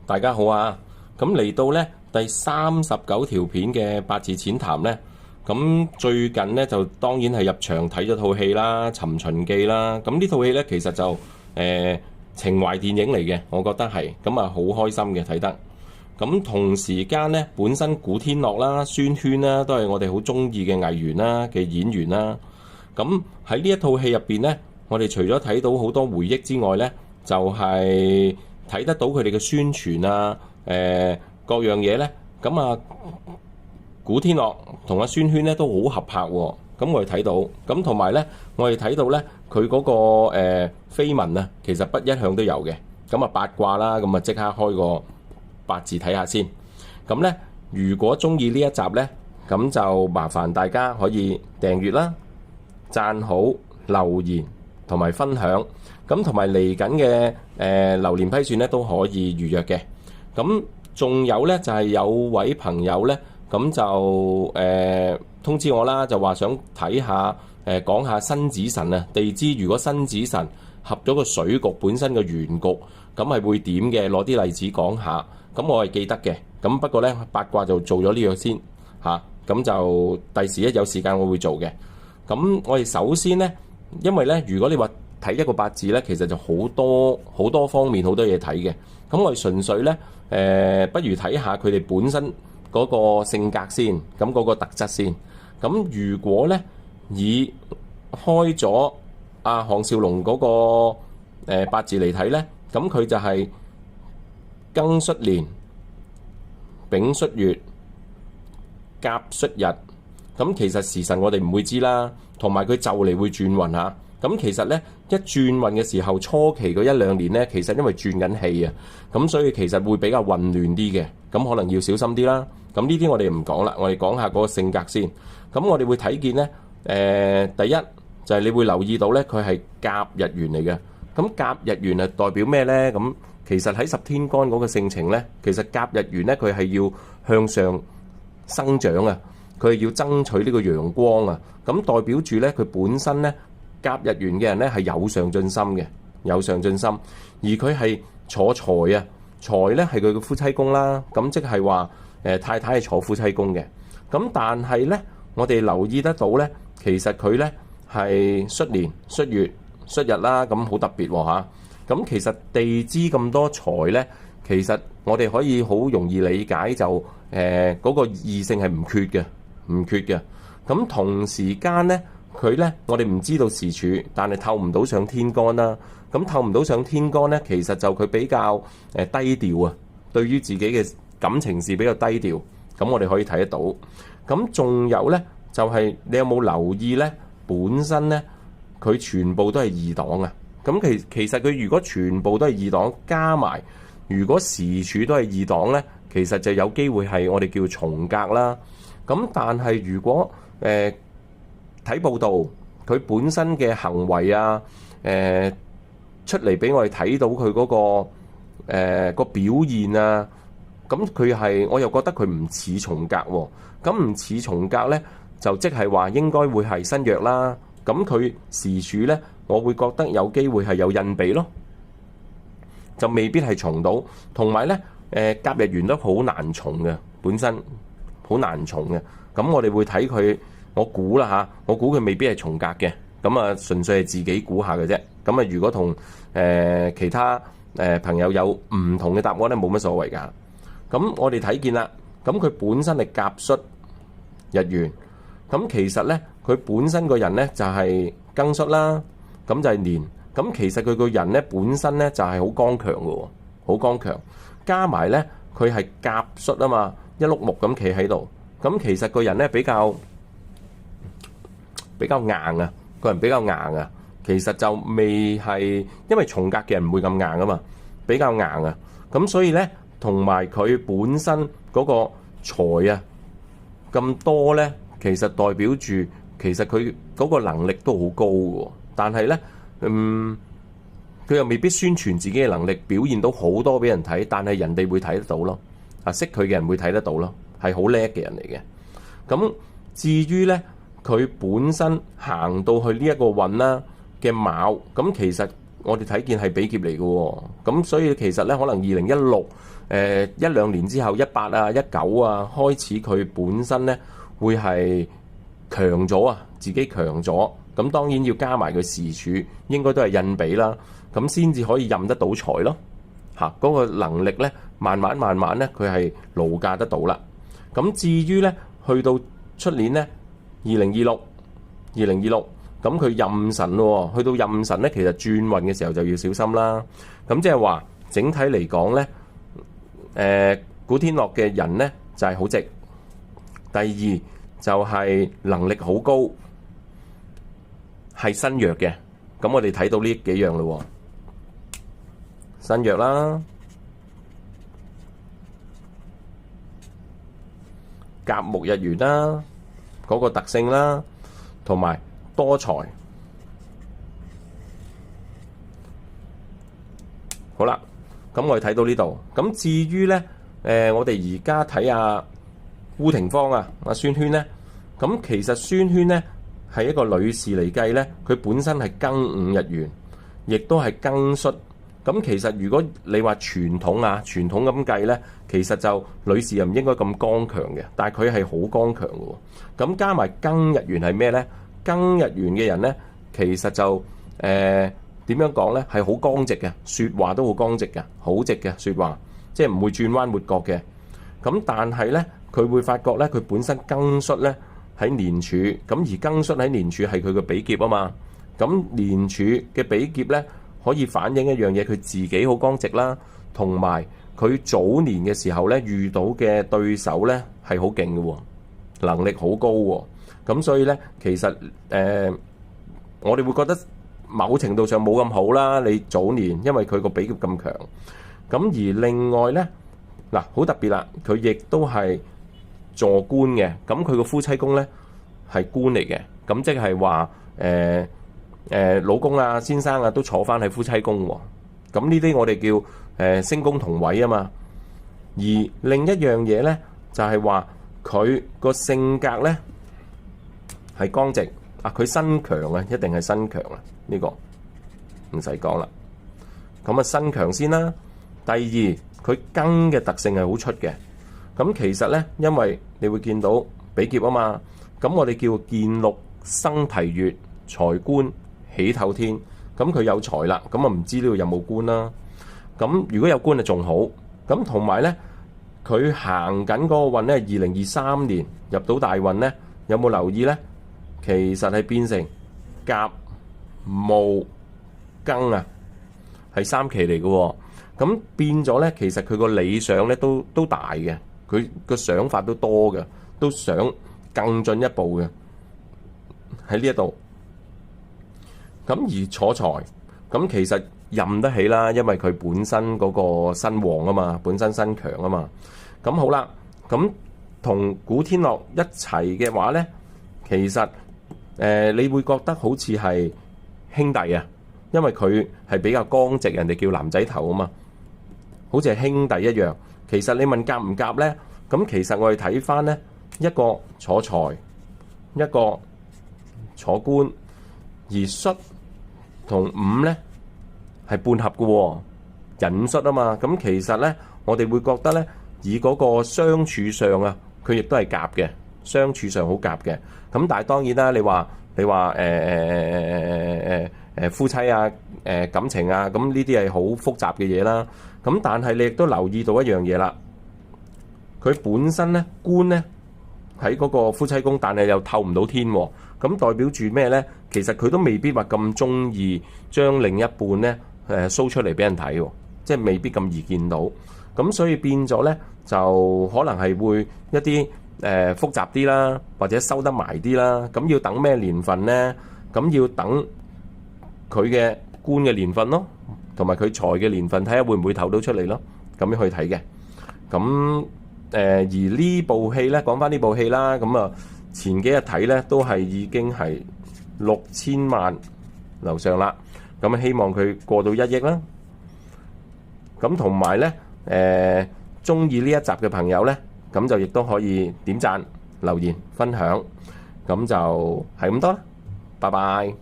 大家好啊！咁嚟到呢第39條片嘅八字淺談呢，咁最近呢，就當然係入場睇咗套戲啦，《尋秦記》啦。咁呢套戲呢，其實就情懷電影嚟嘅，我覺得係咁啊，好開心嘅睇得。咁同時間呢，本身古天樂啦、孫軒啦，都係我哋好中意嘅藝員啦、嘅演員啦。咁喺呢一套戲入邊呢，我哋除咗睇到好多回憶之外呢，就係睇得到佢哋嘅宣傳啊，各樣嘢呢。咁啊，古天樂同阿孫軒呢都好合拍喎。咁我哋睇到，咁同埋呢，我哋睇到呢，佢嗰個緋聞啊，其實不一向都有嘅。咁啊八卦啦，咁啊即刻開個八字睇下先。咁呢，如果中意呢一集呢，咁就麻煩大家可以訂閱啦、讚好、留言同埋分享。咁同埋嚟緊嘅流年批算咧都可以預約嘅。咁仲有咧就係有位朋友咧，咁就通知我啦，就話想睇下講下申子辰啊，地支如果申子辰合咗個水局本身嘅原局，咁係會點嘅？攞啲例子講下。咁我係記得嘅。咁不過咧八卦就做咗呢樣先嚇。咁就第時一有時間我會做嘅。咁我哋首先咧，因為咧如果你話睇一個八字咧，其實就好多方面好多嘢睇嘅。咁我哋純粹咧，不如睇下佢哋本身嗰個性格先，咁嗰個特質先。咁如果咧以開咗阿項少龍嗰個八字嚟睇咧，咁佢就係庚戌年、丙戌月、甲戌日。咁其實時辰我哋唔會知啦，同埋佢就嚟會轉運嚇。咁其實咧一轉運嘅時候，初期嗰1-2年咧，其實因為轉緊氣啊，咁所以其實會比較混亂啲嘅，咁可能要小心啲啦。咁呢啲我哋唔講啦，我哋講下嗰個性格先。咁我哋會睇見咧，第一就係你會留意到咧，佢係甲日元嚟嘅。咁甲日元係代表咩咧？咁其實喺十天干嗰個性情咧，其實甲日元咧佢係要向上生長啊，佢係要爭取呢個陽光啊。咁代表住咧佢本身咧。甲日元嘅人咧係有上進心嘅，有上進心，而佢係坐財啊，財咧係佢嘅夫妻宮啦，咁即係話太太係坐夫妻宮嘅。咁但係咧，我哋留意得到咧，其實佢咧係戌年、戌月、戌日啦，咁好特別喎嚇。咁其實地支咁多財咧，其實我哋可以好容易理解就嗰個異性係唔缺嘅，唔缺嘅。咁同時間咧。佢咧，我哋唔知道時柱，但係透唔到上天干啦。咁透唔到上天干咧，其實就佢比較低調啊。對於自己嘅感情事比較低調，咁我哋可以睇得到。咁仲有咧，就係你有冇留意咧？本身咧，佢全部都係二檔啊。咁其實佢如果全部都係二檔，加埋如果時柱都係二檔咧，其實就有機會係我哋叫重格啦。咁但係如果睇報道，佢本身嘅行為啊，出嚟俾我哋睇到佢嗰個表現啊，咁佢係我又覺得佢唔似重格喎，咁唔似重格咧，就即係話應該會係身弱啦。咁佢時柱咧，我會覺得有機會係有印比咯，就未必係重到。同埋咧，甲日元都好難重嘅，本身好難重嘅。咁我哋會睇佢。我估啦嚇，我估佢未必係重格嘅，咁啊純粹係自己估下嘅啫。咁啊，如果同其他朋友有唔同嘅答案咧，冇乜所謂㗎。咁我哋睇見啦，咁佢本身係甲戌日元，咁其實咧佢本身個人咧就係庚戌啦，咁就係年。咁其實佢個人咧本身咧就係好剛強嘅喎，好剛強。加埋咧佢係甲戌啊嘛，一碌木咁企喺度，咁其實個人咧比較硬啊，個人比較硬啊，其實就未係，因為重格嘅人唔會咁硬啊嘛，比較硬啊，咁所以咧，同埋佢本身嗰個財啊咁多咧，其實代表住其實佢嗰個能力都好高嘅，但係咧，佢又未必宣傳自己嘅能力，表現到好多俾人睇，但係人哋會睇得到咯，啊識佢嘅人會睇得到咯，係好叻嘅人嚟嘅。咁至於咧，佢本身行到去呢一個運啦嘅卯，咁其實我哋睇見係比劫嚟嘅喎。咁所以其實咧，可能2016一兩年之後18啊、19啊開始佢本身咧會係強咗啊，自己強咗。咁當然要加埋佢時柱，應該都係印比啦，咁先至可以任得到財咯。嗰個能力咧，慢慢咧，佢係勞駕得到啦。咁至於咧，去到出年咧2026，咁佢任神咯，去到任神咧，其實轉運嘅時候就要小心啦。咁即係話整體嚟講咧，古天樂嘅人咧就係好直，第二就係能力好高，係身弱嘅。咁我哋睇到呢幾樣咯，身弱啦，甲木日元啦，嗰個特性啦，同埋多財。好啦，咁我哋睇到呢度。咁至於咧，我哋而家睇下烏廷芳啊，阿宣萱咧，咁其實宣萱咧係一個女士嚟計咧，佢本身係庚午日元，亦都係庚戌。咁其實如果你話傳統咁計咧，其實就女士又唔應該咁剛強嘅，但係佢係好剛強嘅喎。咁加埋庚日元係咩咧？庚日元嘅人咧，其實就點樣講咧？係好剛直嘅，説話都好剛直嘅，好直嘅説話，即係唔會轉彎抹角嘅。咁但係咧，佢會發覺咧，佢本身庚戌咧喺年柱，咁而庚戌喺年柱係佢嘅比劫啊嘛。咁年柱嘅比劫咧，可以反映一樣嘢，佢自己好剛直啦，同埋佢早年嘅時候咧遇到嘅對手咧係好勁嘅喎，能力好高喎。咁所以咧，其實我哋會覺得某程度上冇咁好啦。你早年因為佢個比劫咁強，咁而另外咧嗱，好特別啦，佢亦都係坐官嘅。咁佢個夫妻宮咧係官嚟嘅，咁即係話老公啊、先生啊都坐翻喺夫妻宮喎。咁呢啲我哋叫星宮同位啊嘛。而另一樣嘢咧就係話佢個性格咧係剛直啊，佢身強啊，一定係身強啊，呢個唔使講啦。咁啊身強先啦。第二，佢庚嘅特性係好出嘅。咁其實咧，因為你會見到比劫啊嘛，咁我哋叫建祿生提月，財官喜透天。咁佢有財啦，咁啊唔知呢度有冇官啦。咁如果有官就仲好。咁同埋咧，佢行緊嗰個運咧，2023年入到大運咧，有冇留意咧？其實係變成甲戊庚啊，係3期嚟嘅喎。咁變咗咧，其實佢個理想咧都大嘅，佢個想法都多嘅，都想更進一步嘅喺呢一度。咁而坐財，咁其實任得起啦，因為佢本身嗰個身旺啊嘛，本身身強啊嘛。咁好啦，咁同古天樂一齊嘅話咧，其實你會覺得好似係兄弟啊，因為佢係比較剛直，人哋叫男仔頭啊嘛，好似係兄弟一樣。其實你問夾唔夾咧？咁其實我哋睇翻咧，一個坐財，一個坐官，而戌同午咧係半合嘅喎，寅戌啊嘛。咁其實咧，我哋會覺得咧，以嗰個相處上啊，佢亦都係夾嘅，相處上好夾嘅。咁但係當然啦，你話夫妻啊、感情啊，咁呢啲係好複雜嘅嘢啦。咁但係你亦都留意到一樣嘢啦，佢本身咧官咧喺嗰個夫妻宮，但係又透唔到天喎。咁代表住咩咧？其實佢都未必話咁中意將另一半咧show出嚟俾人睇喎，即係未必咁易見到。咁所以變咗咧，就可能係會一啲複雜啲啦，或者收得埋啲啦。咁要等咩年份咧？咁要等佢嘅官嘅年份咯，同埋佢財嘅年份，睇下會唔會透到出嚟咯。咁樣去睇嘅。咁而呢部戲咧，講翻呢部戲啦，咁啊前幾日睇咧都係已經係6000萬樓上啦。咁希望佢過到1億啦。咁同埋咧，中意呢一集嘅朋友咧，咁就亦都可以點讚、留言、分享。咁就係咁多啦。拜拜。